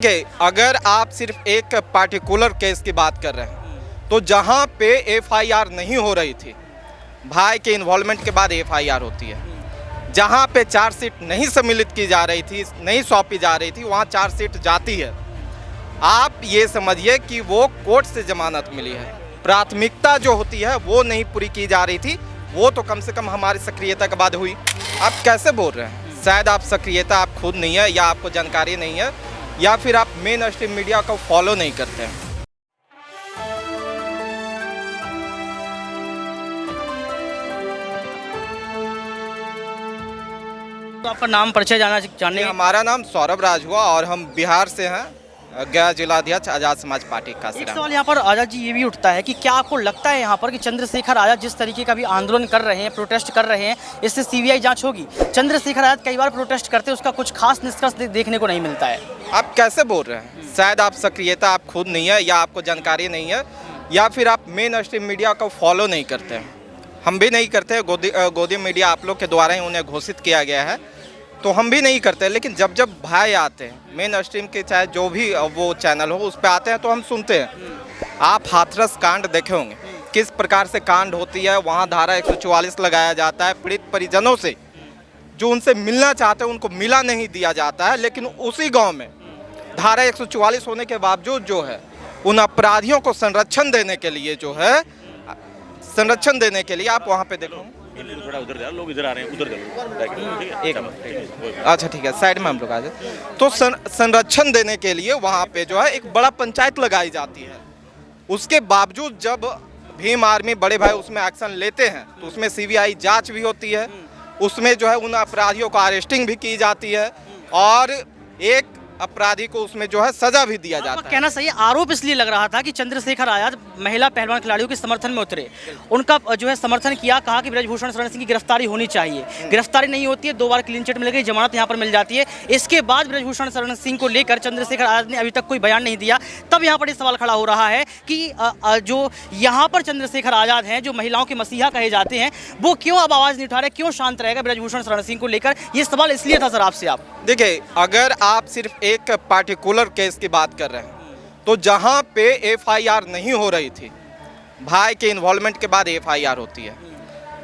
देखिए, अगर आप सिर्फ एक पार्टिकुलर केस की बात कर रहे हैं तो जहां पे एफआईआर नहीं हो रही थी, भाई के इन्वॉल्वमेंट के बाद एफआईआर होती है। जहां पे चार्जशीट नहीं सम्मिलित की जा रही थी, नहीं सौंपी जा रही थी, वहां चार्जशीट जाती है। आप ये समझिए कि वो कोर्ट से जमानत मिली है। प्राथमिकता जो होती है वो नहीं पूरी की जा रही थी, वो तो कम से कम हमारी सक्रियता के बाद हुई। आप कैसे बोल रहे हैं? शायद आप सक्रियता आप खुद नहीं है, या आपको जानकारी नहीं है, या फिर आप मेन स्ट्रीम मीडिया को फॉलो नहीं करते हैं। तो आपका नाम परिचय जानने हमारा नाम सौरभ राज हुआ और हम बिहार से हैं, गया जिलाध्यक्ष आज़ाद समाज पार्टी का। एक सवाल यहाँ पर आज़ाद जी ये भी उठता है कि क्या आपको लगता है यहाँ पर कि चंद्रशेखर आज़ाद जिस तरीके का भी आंदोलन कर रहे हैं, प्रोटेस्ट कर रहे हैं, इससे सीबीआई जांच होगी? चंद्रशेखर आज़ाद कई बार प्रोटेस्ट करते हैं, उसका कुछ खास निष्कर्ष देखने को नहीं मिलता है। आप कैसे बोल रहे हैं? शायद आप सक्रियता आप खुद नहीं है, या आपको जानकारी नहीं है, या फिर आप मेन स्ट्रीम मीडिया को फॉलो नहीं करते हैं। हम भी नहीं करते, गोदी मीडिया आप लोग के द्वारा ही उन्हें घोषित किया गया है, तो हम भी नहीं करते। लेकिन जब जब भाई आते हैं मेन स्ट्रीम के, चाहे जो भी वो चैनल हो, उस पर आते हैं तो हम सुनते हैं। आप हाथरस कांड देखे होंगे, किस प्रकार से कांड होती है। वहाँ धारा 144 लगाया जाता है। पीड़ित परिजनों से जो उनसे मिलना चाहते हैं उनको मिला नहीं दिया जाता है। लेकिन उसी गांव में धारा 144 होने के बावजूद जो है, उन अपराधियों को संरक्षण देने के लिए जो है, संरक्षण देने के लिए आप वहाँ पे देखो। थोड़ा उधर जा, लोग इधर आ रहे हैं, उधर अच्छा ठीक है, साइड में हम लोग आ जाए। तो संरक्षण देने के लिए वहाँ पे जो है एक बड़ा पंचायत लगाई जाती है। उसके बावजूद जब भीम आर्मी बड़े भाई उसमें एक्शन लेते हैं तो उसमें सीबीआई जांच भी होती है। उसमें जो है उन अपराधियों को अरेस्टिंग भी की जाती है और एक अपराधी को उसमें जो है सजा भी दिया जाता है। कहना सही है। आरोप इसलिए लग रहा था कि चंद्रशेखर आज़ाद महिला पहलवान खिलाड़ियों के समर्थन में उतरे, उनका जो है समर्थन किया, कहा कि ब्रजभूषण शरण सिंह की गिरफ्तारी होनी चाहिए। गिरफ्तारी नहीं होती है, 2 बार क्लीन चिट मिल गई, जमानत यहाँ पर मिल जाती है। इसके बाद ब्रजभूषण शरण सिंह को लेकर चंद्रशेखर आज़ाद ने अभी तक कोई बयान नहीं दिया। तब यहाँ पर ये सवाल खड़ा हो रहा है कि जो यहाँ पर चंद्रशेखर आज़ाद हैं, जो महिलाओं के मसीहा कहे जाते हैं, वो क्यों अब आवाज़ नहीं उठा रहे, क्यों शांत रहेगा ब्रजभूषण शरण सिंह को लेकर? ये सवाल इसलिए था सर आपसे। आप देखिए, अगर आप सिर्फ एक पार्टिकुलर केस की बात कर रहे हैं तो जहां पे एफआईआर नहीं हो रही थी, भाई के इन्वॉल्वमेंट के बाद एफआईआर होती है।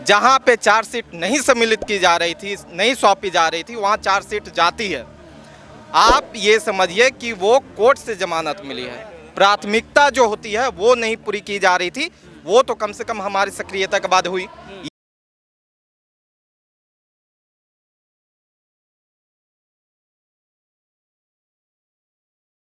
जहां पे चार्जशीट नहीं सम्मिलित की जा रही थी, नहीं सौंपी जा रही थी, वहां चार्जशीट जाती है। आप ये समझिए कि वो कोर्ट से जमानत मिली है। प्राथमिकता जो होती है वो नहीं पूरी की जा रही थी, वो तो कम से कम हमारी सक्रियता के बाद हुई।